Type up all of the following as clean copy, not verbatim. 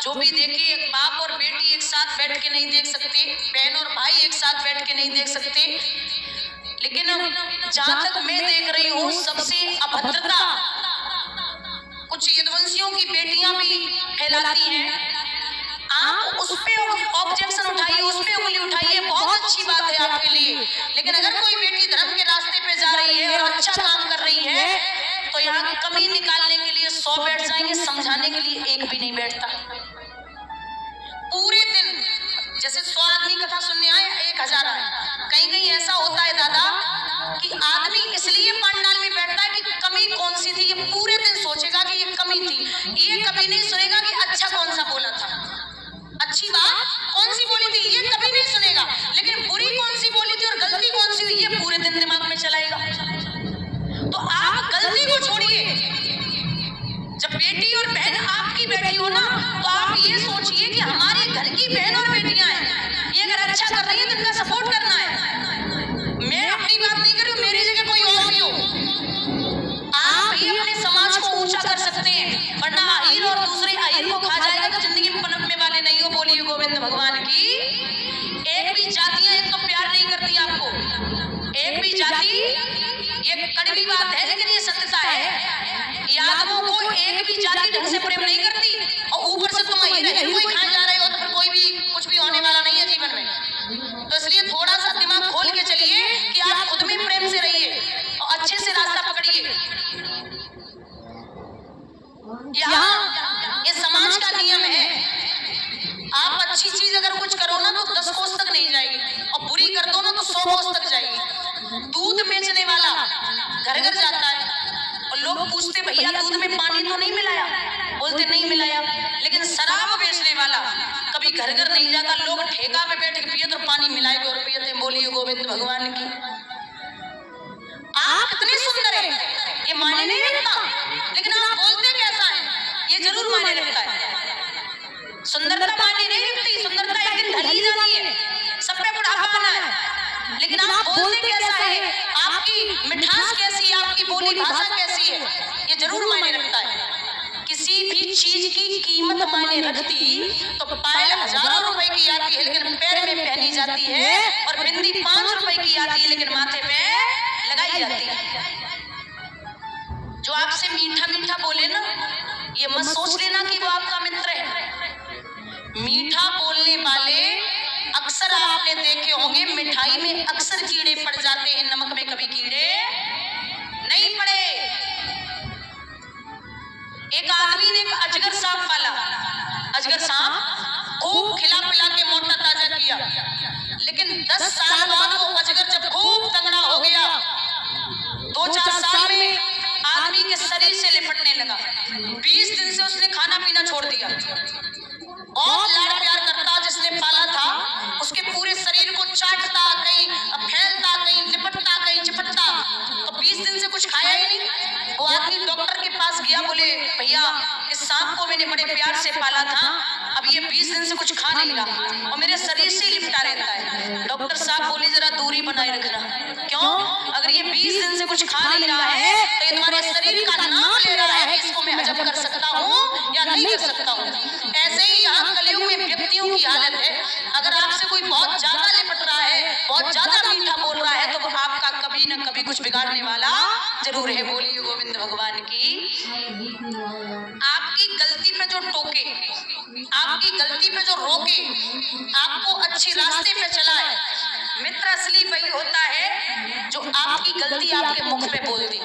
जो भी देखे, एक बाप और बेटी एक साथ बैठ के नहीं देख सकते, बहन और भाई एक साथ बैठ के नहीं देख सकते, लेकिन जहां तक मैं देख रही हूँ सबसे अभद्रता कुछ यदुवंशियों की बेटियां भी फैलाती हैं। आप उस पे ऑब्जेक्शन उठाइए, उस पे उंगली उठाइए, बहुत अच्छी बात है आपके लिए, लेकिन अगर कोई बेटी धर्म के रास्ते पे जा रही है और अच्छा काम कर रही है तो यहाँ की कमी निकालने के लिए 100 बैठ जाएंगे, समझाने के लिए एक भी नहीं बैठता। पूरे दिन जैसे 100 आदमी कथा सुनने आए, 1000 आए। कहीं कहीं ऐसा होता है दादा कि आदमी इसलिए पंडाल में बैठता है कि कमी कौन सी थी, ये पूरे दिन सोचेगा कि ये कमी थी, ये कभी नहीं सुनेगा कि अच्छा कौन सा बोला था, अच्छी बात कौन सी बोली थी, ये कभी नहीं सुनेगा, लेकिन बुरी कौन सी बोली थी और गलती कौन सी हुई, ये पूरे दिन दिमाग में चलाएगा। तो आप गलती को छोड़िए। जब बेटी और बहन आपकी बेटी हो ना, तो आप ये सोचिए कि हमारे घर की बहन और बेटियां हैं, ये अगर अच्छा कर रही है तो इनका सपोर्ट करना है। मैं अपनी बात नहीं कर रही हूँ, मेरी जगह कोई और भी हो, आप भी अपने समाज को ऊंचा कर सकते हैं, वरना अहीर और दूसरे अहीर को खा जाएगा तो जिंदगी में पनपने वाले नहीं हो। बोलिए गोविंद भगवान की। एक भी जातियां एक तो प्यार नहीं करती आपको, एक भी जाति, ये कड़वी बात है लेकिन ये सत्यता है, यादवों को एक भी जाति ढंग से प्रेम नहीं करती, और ऊपर से तुम अहीर कोई खाए जा रहे हो तो फिर कोई भी कुछ भी होने वाला नहीं है जीवन में। तो इसलिए थोड़ा सा दिमाग खोल के चलिए कि आप खुद में प्रेम से रहिए और अच्छे से रास्ता पकड़िए। यहाँ ये समाज का नियम है, आप अच्छी चीज अगर कुछ करो ना तो 10 कोस तक नहीं जाएगी, और बुरी कर दो ना तो 100 कोस तक जाएगी। दूध बेचने वाला घर घर जाता है और लोग पूछते भैया दूध में पानी तो नहीं मिलाया, बोलते नहीं मिलाया, लेकिन शराब बेचने वाला कभी घर घर नहीं जाता, लोग ठेका पे बैठ के पिए तो पानी मिलाए और पिए। बोलिए गोविंद भगवान की। आप इतने सुंदर हैं, ये मायने नहीं रखता, लेकिन आप बोलते कैसा है ये जरूर मायने रखता है। सुंदरता मायने नहीं रखती, सुंदरता एक दिन ढली जाती है, सब पे बुढ़ापा आना है, लेकिन आप बोलते कैसा है, आपकी मिठास कैसी है, आपकी बोली भाषा कैसी है, ये जरूर मायने रखता है। किसी भी चीज की कीमत मायने रखती तो पायल हजारों रुपए की आती है लेकिन पैर में पहनी जाती है, और बिंदी 5 रुपए की आती है लेकिन माथे पे लगाई जाती है। जो आपसे मीठा मीठा बोले ना, ये मत सोच लेना कि वो आपका मित्र है। मीठा बोलने वाले अक्सर आपने देखे होंगे, मिठाई में अक्सर कीड़े पड़ जाते हैं, नमक में कभी कीड़े नहीं पड़े। एक आदमी ने एक अजगर सांप पाला, अजगर सांप खूब खिला पिला के मोटा ताजा किया, लेकिन 10 साल बाद वो अजगर जब खूब तगड़ा हो गया, 2-4 साल में आदमी के शरीर से लिपटने लगा। 20 दिन से उसने खाना पीना छोड़ दिया। बहुत लाड प्यार करता जिसने पाला था, उसके पूरे शरीर को चाटता, कहीं फैलता, कहीं लिपटता, कहीं चिपटता, तो 20 दिन से कुछ खाया ही नहीं। वो आदमी डॉक्टर के पास गया, बोले भैया इस सांप को मैंने बड़े प्यार से पाला था, अब ये 20 दिन से कुछ खा नहीं रहा और मेरे शरीर से लिपटा रहता है। डॉक्टर साहब बोले जरा दूरी बनाए रखना। क्यों? अगर ये 20 दिन से कुछ खा नहीं रहा है तो ये तुम्हारे शरीर का नाम ले रहा है कि इसको मैं हजम कर सकता हूँ या नहीं कर सकता हूँ। ऐसे ही यहाँ कलयुग में व्यक्तियों की हालत है, अगर आपसे कोई बहुत ज्यादा लिपट रहा है, बहुत ज्यादा मीठा बोल रहा है, तो वो आपका कभी न कभी कुछ बिगाड़ने वाला जरूर है। बोलिए गोविंद भगवान की। आपकी गलती पे जो टोके, आपकी गलती पे जो रोके, आपको अच्छे रास्ते पे चलाए, मित्र असली वही होता है जो आपकी गलती आपके मुख पे बोल दी,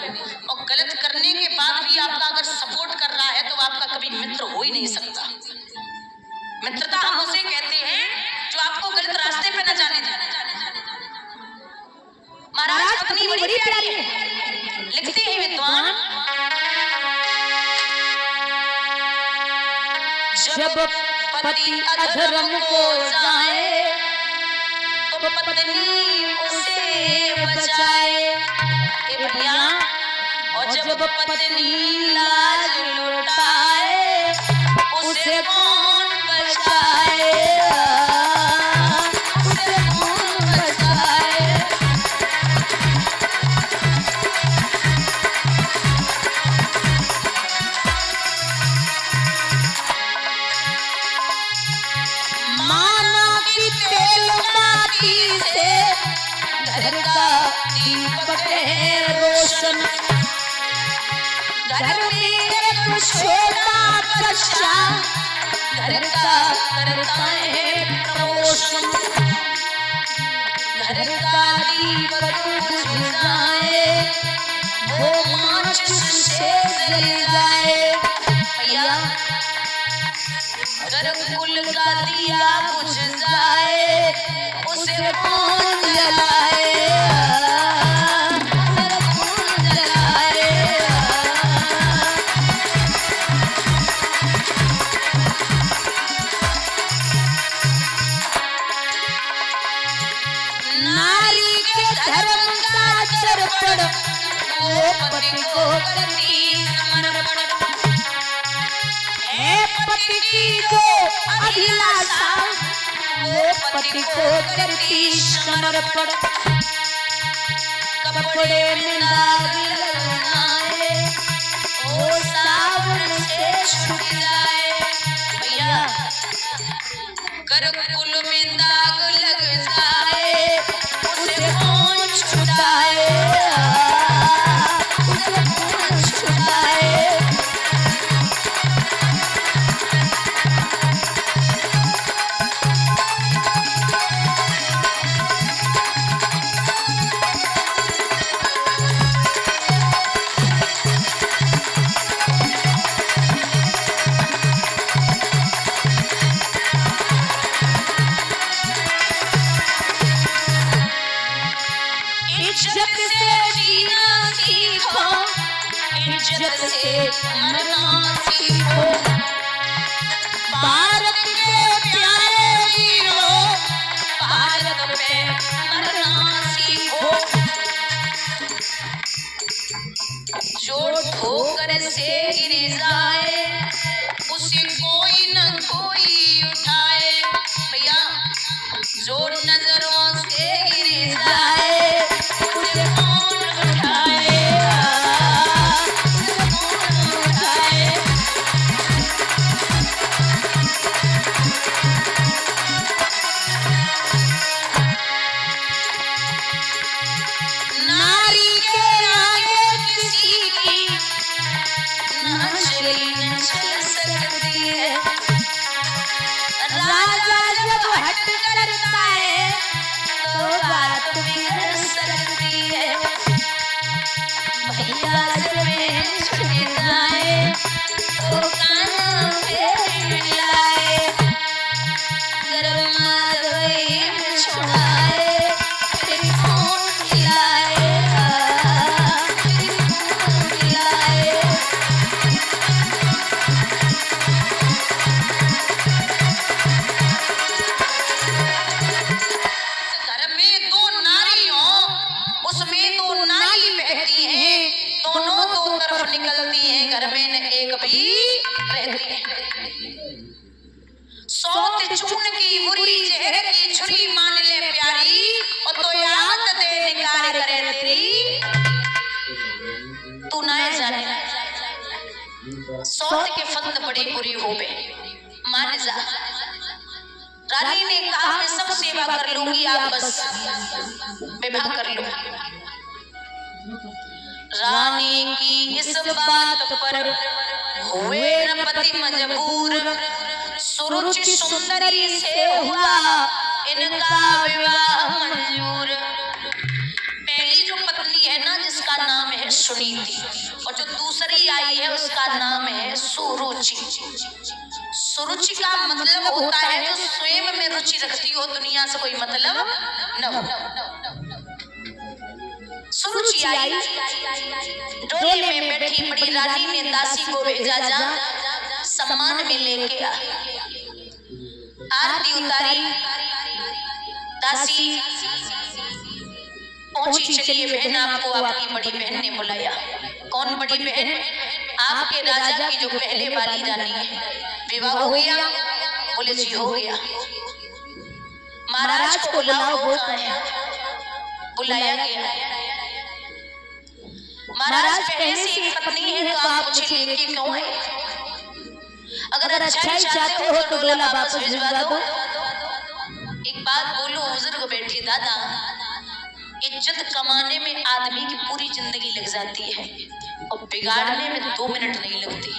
और गलत करने के बाद भी आपका अगर सपोर्ट कर रहा है तो आपका कभी मित्र हो ही नहीं सकता। मित्रता हम उसे कहते हैं जो आपको गलत रास्ते पे न जाने दे। महाराज अपनी बड़ी प्यारी है, लिखते हैं विद्वान, जब पति अधर्म को जाए तो पत्नी उसे बचाए। भैया, और जब पत्नी लाज लुटाए उसे कौन बचाए, उसे कौन बचाए। करते हैं रोशन। घर में एक छोटा बच्चा घर का करता है प्रमोशन। घर का दीपक बुझ जाए वो माचिस से जल जाए। भैया अगर कुल का दिया बुझ जाए उसे कौन जलाए। नारी के धर्म का दर्पण वो पति को करती समर्पण है। पति की जो अभिलाषा वो पति को करती समर्पण। कपड़े में दाग लगाए वो सावन से छूट जाए। भैया कर कुल में दाग लग जाए उसे कौन छुड़ाए। उसे कौन छुड़ाए। इज्जत से जीना सीखो, इज्जत से मरना सीखो। भारत के प्यारे वीरों भारत पे मरना सीखो। जो ठोकर से गिर जाए उसे कोई न कोई उठाए। भैया जो नजरों से गिर जाए उसे कौन उठाए। कौन उठाए। नारी के आगे किसी की न चली न चल सकती है। राजा जब हट करता है तो बात बिगड़ सकती है। भैया जब छुट जाए तो कानों पे मिलाए। गरमा गई छुड़ाए फिर कौन खिलाए। फिर कौन खिलाए। घर में दो नारी हो उसमें दो नाली बहती हैं। दोनों दो तरफ निकलती हैं घर में न एक भी रहती है। सौत चून की बुरी जहर की छुरी मान ले प्यारी और तो याद दे निकार करे तेरी। तू ना जाने सौत के फंद बड़ी बुरी होवे मान जा। रानी ने कहा मैं सब सेवा कर लूंगी आप बस विवाह कर लो। रानी की इस बात पर हुए न पति मजबूर। सुरुचि सुंदरी से हुआ इनका विवाह मंजूर। पहली जो पत्नी है ना जिसका नाम है सुनीति और जो दूसरी आई है उसका नाम है सुरुचि। सुरुचि का मतलब होता है जो स्वयं में रुचि रखती हो दुनिया से कोई मतलब न हो। सुरुचि आई डोले में बैठी बड़ी रानी ने दासी को भेजा जा सम्मान में लेके आ। आरती उतारी दासी पहुंची। चलिए बहन आपको आपकी बड़ी बहन ने बुलाया। कौन बड़ी बहन? आपके राजा की जो पहले वाली रानी है। विवाह हो गया? बोले जी हो गया। महाराज को बुलाओ। वो कौन है? बुलाया गया। महाराज पहले से एक पत्नी है तो आप मुझे लेके क्यों आए? अगर अच्छा ही चाहते हो तो डोला वापस भिजवा दो। एक बात बोलो बुजुर्ग बैठे दादा इज्जत कमाने में आदमी की पूरी जिंदगी लग जाती है और बिगाड़ने में 2 मिनट नहीं लगती।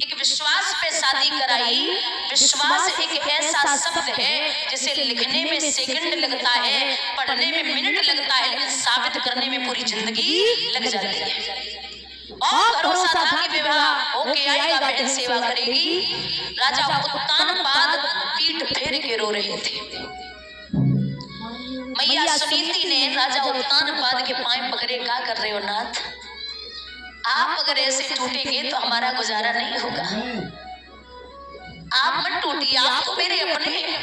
एक विश्वास पे शादी कराई। विश्वास एक ऐसा शब्द है जिसे लिखने में सेकंड लगता है, पढ़ने में मिनट लगता है, लेकिन साबित करने में पूरी जिंदगी लग जाती है। और भरोसा था कि विवाह होके आएगा, बहन सेवा करेगी। राजा उत्तानपाद पीठ फेर के रो रहे थे। मैया सुनीति ने राजा उत्तानपाद के पांव पकड़े, क्या कर रहे हो नाथ? आप अगर ऐसे टूटेंगे तो हमारा गुजारा नहीं होगा। आप मत टूटिए, आप तो मेरे अपने हैं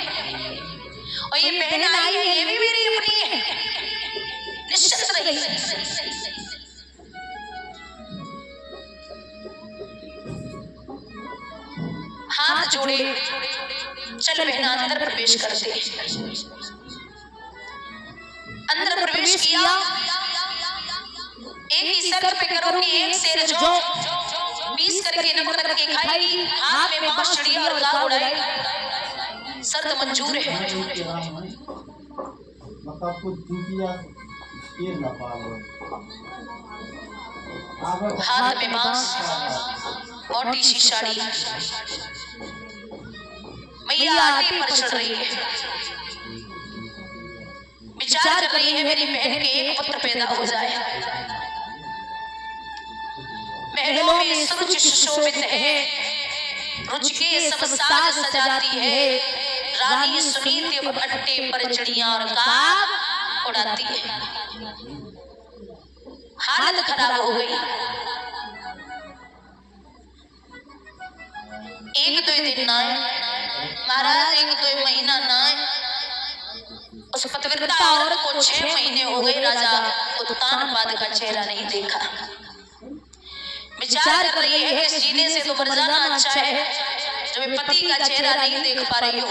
और ये बहन आई है, ये भी मेरी अपनी है। निश्चिंत रहिए। हाथ जोड़े, चल बहना अंदर प्रवेश करते। अंदर प्रवेश किया। एक ही शर्त पे करो कि एक शेर जो 20 करके नमक करके खाएगी, हाथ में बांस चढ़ी और गा उड़ाएगी। शर्त मंजूर है। हाथ में बांस, मोटी सी साड़ी, मैया आगे पर चढ़ रही है। विचार कर रही है मेरी बहन के एक पुत्र पैदा हो जाए। महलों में सुरुचि सुशोभित है, रुचि के सब साज सजाती है। रानी सुनीति अट्टे पर चिड़िया और काग उड़ाती है। हालत खराब हो गई। 1-2 दिन ना महाराज, 1-2 महीना ना, उस पतिव्रता औरत को 6 महीने हो गए। राजा उत्तानपाद का चेहरा नहीं देखा। विचार कर रही है कि जीने से तो मर जाना अच्छा है, जो पति का चेहरा नहीं देख पा रही हो।